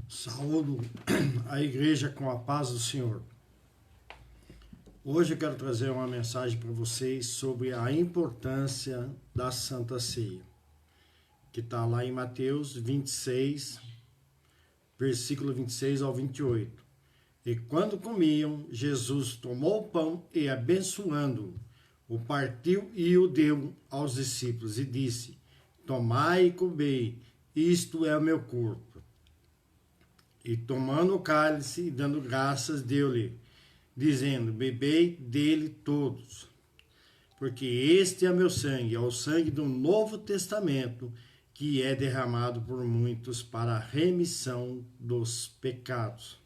Saúdo a igreja com a paz do Senhor. Hoje eu quero trazer uma mensagem para vocês sobre a importância da Santa Ceia, que está lá em Mateus 26, versículo 26 ao 28. E quando comiam, Jesus tomou o pão e, abençoando-o, o partiu e o deu aos discípulos e disse: Tomai e comei, isto é o meu corpo. E tomando o cálice e dando graças, deu-lhe, dizendo: Bebei dele todos, porque este é meu sangue, é o sangue do Novo Testamento, que é derramado por muitos para a remissão dos pecados.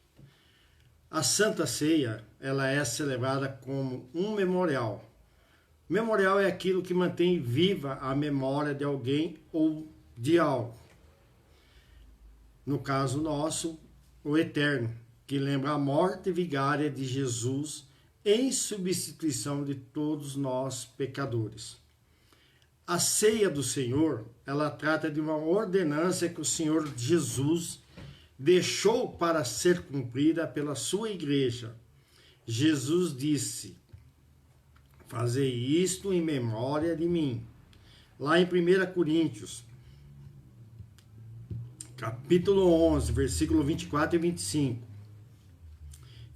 A Santa Ceia, ela é celebrada como um memorial. Memorial é aquilo que mantém viva a memória de alguém ou de algo. No caso nosso, o Eterno, que lembra a morte vigária de Jesus em substituição de todos nós pecadores. A ceia do Senhor, ela trata de uma ordenança que o Senhor Jesus deixou para ser cumprida pela sua igreja. Jesus disse: Fazei isto em memória de mim. Lá em 1 Coríntios, capítulo 11, versículo 24 e 25.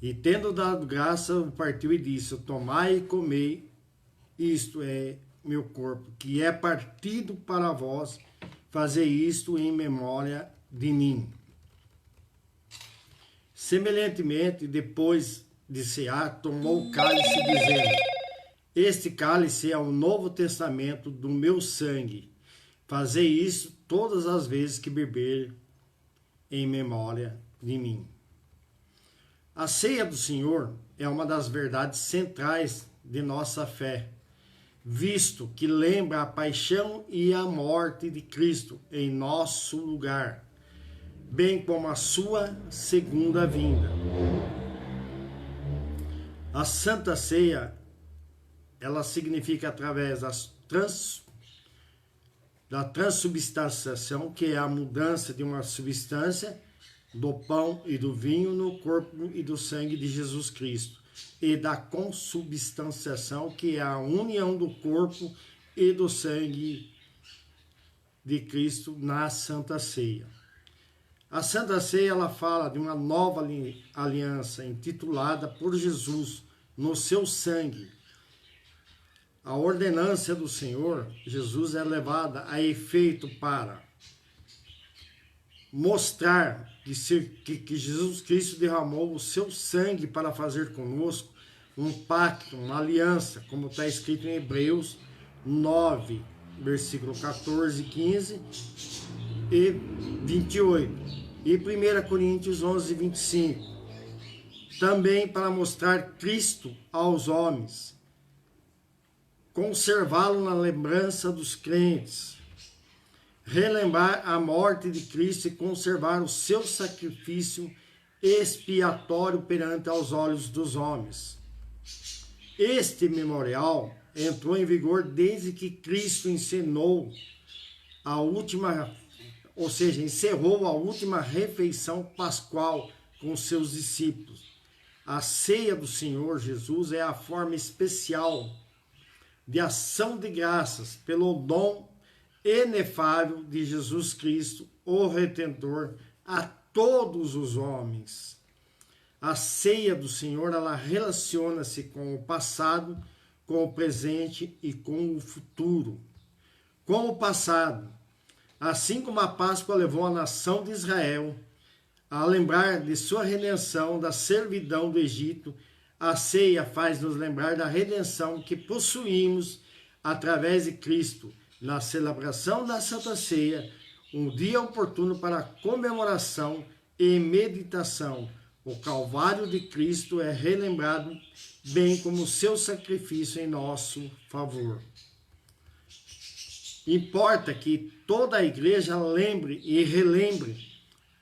E tendo dado graça, partiu e disse: Tomai e comei, isto é meu corpo, que é partido para vós, fazei isto em memória de mim. Semelhantemente, depois de cear, tomou o cálice, dizendo: Este cálice é o Novo Testamento do meu sangue. Fazei isso todas as vezes que beber, em memória de mim. A ceia do Senhor é uma das verdades centrais de nossa fé, visto que lembra a paixão e a morte de Cristo em nosso lugar, bem como a sua segunda vinda. A Santa Ceia, ela significa através da transubstanciação, que é a mudança de uma substância do pão e do vinho no corpo e do sangue de Jesus Cristo, e da consubstanciação, que é a união do corpo e do sangue de Cristo na Santa Ceia. A Santa Ceia, ela fala de uma nova aliança intitulada por Jesus no seu sangue. A ordenança do Senhor Jesus é levada a efeito para mostrar que Jesus Cristo derramou o seu sangue para fazer conosco um pacto, uma aliança, como está escrito em Hebreus 9, versículo 14, 15 e 28. E 1 Coríntios 11, 25. Também para mostrar Cristo aos homens, conservá-lo na lembrança dos crentes, relembrar a morte de Cristo e conservar o seu sacrifício expiatório perante aos olhos dos homens. Este memorial entrou em vigor desde que Cristo encerrou a última refeição pascual com seus discípulos. A ceia do Senhor Jesus é a forma especial de ação de graças pelo dom inefável de Jesus Cristo, o Redentor, a todos os homens. A ceia do Senhor, ela relaciona-se com o passado, com o presente e com o futuro. Com o passado, assim como a Páscoa levou a nação de Israel a lembrar de sua redenção da servidão do Egito, a ceia faz-nos lembrar da redenção que possuímos através de Cristo, na celebração da Santa Ceia, um dia oportuno para comemoração e meditação. O Calvário de Cristo é relembrado, bem como o seu sacrifício em nosso favor. Importa que toda a igreja lembre e relembre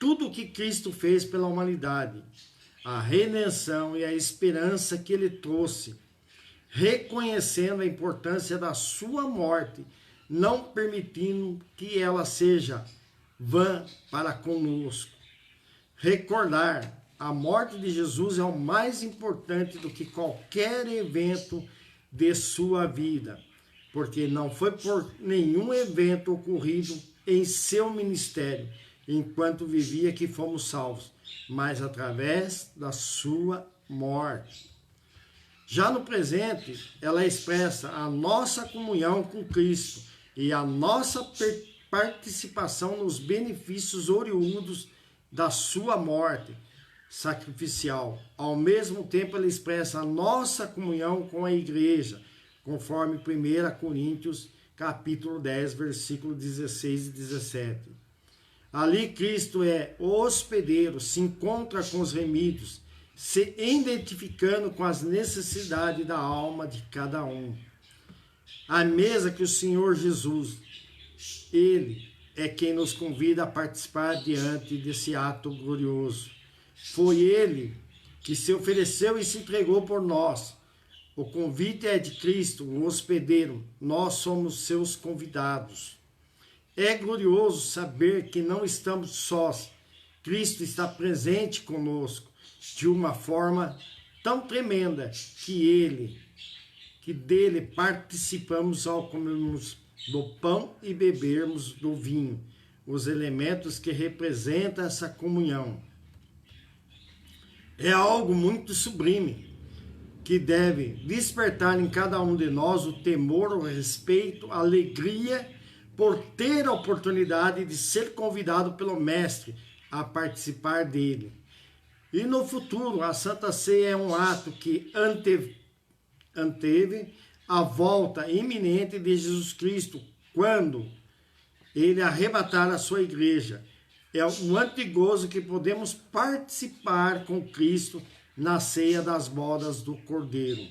tudo o que Cristo fez pela humanidade, a redenção e a esperança que ele trouxe, reconhecendo a importância da sua morte, não permitindo que ela seja vã para conosco. recordar, a morte de Jesus é o mais importante do que qualquer evento de sua vida, porque não foi por nenhum evento ocorrido em seu ministério, enquanto vivia, que fomos salvos, mas através da sua morte. Já no presente, ela expressa a nossa comunhão com Cristo e a nossa participação nos benefícios oriundos da sua morte sacrificial. Ao mesmo tempo, ela expressa a nossa comunhão com a igreja, conforme 1 Coríntios, capítulo 10, versículo 16 e 17. Ali Cristo é o hospedeiro, se encontra com os remidos, se identificando com as necessidades da alma de cada um. A mesa que o Senhor Jesus, Ele é quem nos convida a participar diante desse ato glorioso. Foi Ele que se ofereceu e se entregou por nós. O convite é de Cristo, o hospedeiro. Nós somos seus convidados. É glorioso saber que não estamos sós. Cristo está presente conosco de uma forma tão tremenda que dele participamos ao comermos do pão e bebermos do vinho, os elementos que representam essa comunhão. É algo muito sublime, que deve despertar em cada um de nós o temor, o respeito, a alegria por ter a oportunidade de ser convidado pelo Mestre a participar dele. E no futuro, a Santa Ceia é um ato que anteve a volta iminente de Jesus Cristo, quando ele arrebatar a sua igreja. É um antigozo que podemos participar com Cristo na ceia das bodas do Cordeiro.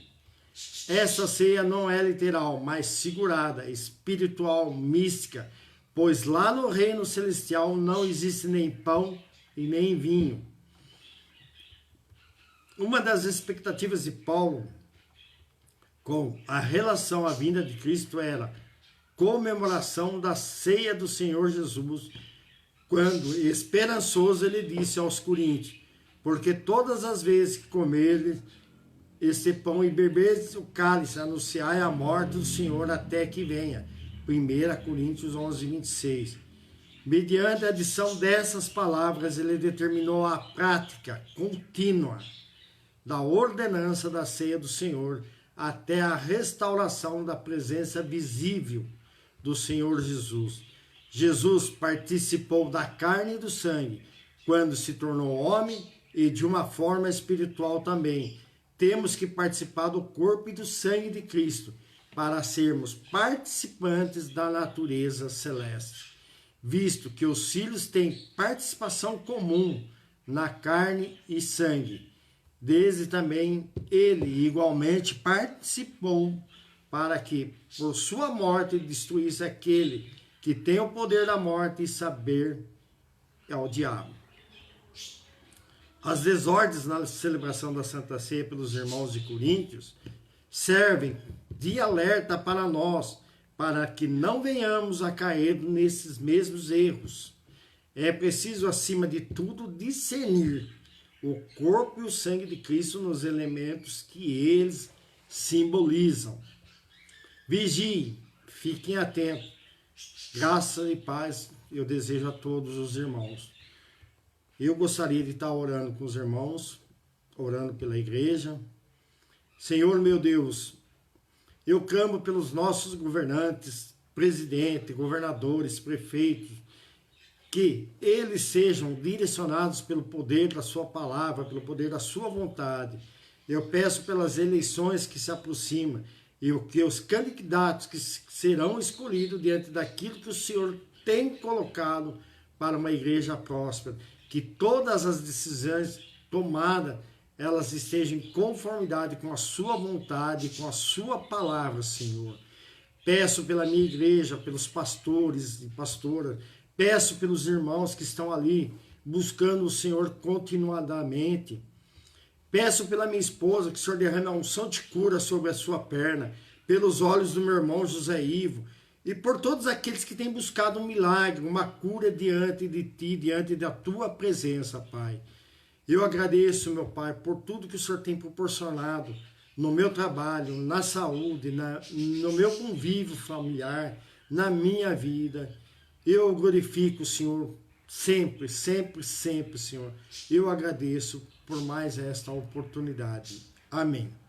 Essa ceia não é literal, mas figurada, espiritual, mística, pois lá no reino celestial não existe nem pão e nem vinho. Uma das expectativas de Paulo com a relação à vinda de Cristo era comemoração da ceia do Senhor Jesus, quando, esperançoso, ele disse aos coríntios: porque todas as vezes que comerdes este pão e beberdes o cálice, anunciai a morte do Senhor até que venha. 1 Coríntios 11, 26. Mediante a adição dessas palavras, ele determinou a prática contínua da ordenança da ceia do Senhor até a restauração da presença visível do Senhor Jesus. Jesus participou da carne e do sangue quando se tornou homem e de uma forma espiritual também. Temos que participar do corpo e do sangue de Cristo para sermos participantes da natureza celeste, visto que os filhos têm participação comum na carne e sangue. Desde também ele igualmente participou para que, por sua morte, destruísse aquele que tem o poder da morte e saber é o diabo. As desordens na celebração da Santa Ceia pelos irmãos de Coríntios servem de alerta para nós, para que não venhamos a cair nesses mesmos erros. É preciso, acima de tudo, discernir o corpo e o sangue de Cristo nos elementos que eles simbolizam. Vigiem, fiquem atentos. Graça e paz eu desejo a todos os irmãos. Eu gostaria de estar orando com os irmãos, orando pela igreja. Senhor meu Deus, eu clamo pelos nossos governantes, presidentes, governadores, prefeitos, que eles sejam direcionados pelo poder da sua palavra, pelo poder da sua vontade. Eu peço pelas eleições que se aproximam e que os candidatos que serão escolhidos diante daquilo que o Senhor tem colocado para uma igreja próspera, que todas as decisões tomadas, elas estejam em conformidade com a sua vontade, com a sua palavra, Senhor. Peço pela minha igreja, pelos pastores e pastoras, peço pelos irmãos que estão ali buscando o Senhor continuadamente. Peço pela minha esposa que o Senhor derrame a unção de cura sobre a sua perna, pelos olhos do meu irmão José Ivo, e por todos aqueles que têm buscado um milagre, uma cura diante de Ti, diante da Tua presença, Pai. Eu agradeço, meu Pai, por tudo que o Senhor tem proporcionado no meu trabalho, na saúde, no meu convívio familiar, na minha vida. Eu glorifico o Senhor sempre, sempre, sempre, Senhor. Eu agradeço por mais esta oportunidade. Amém.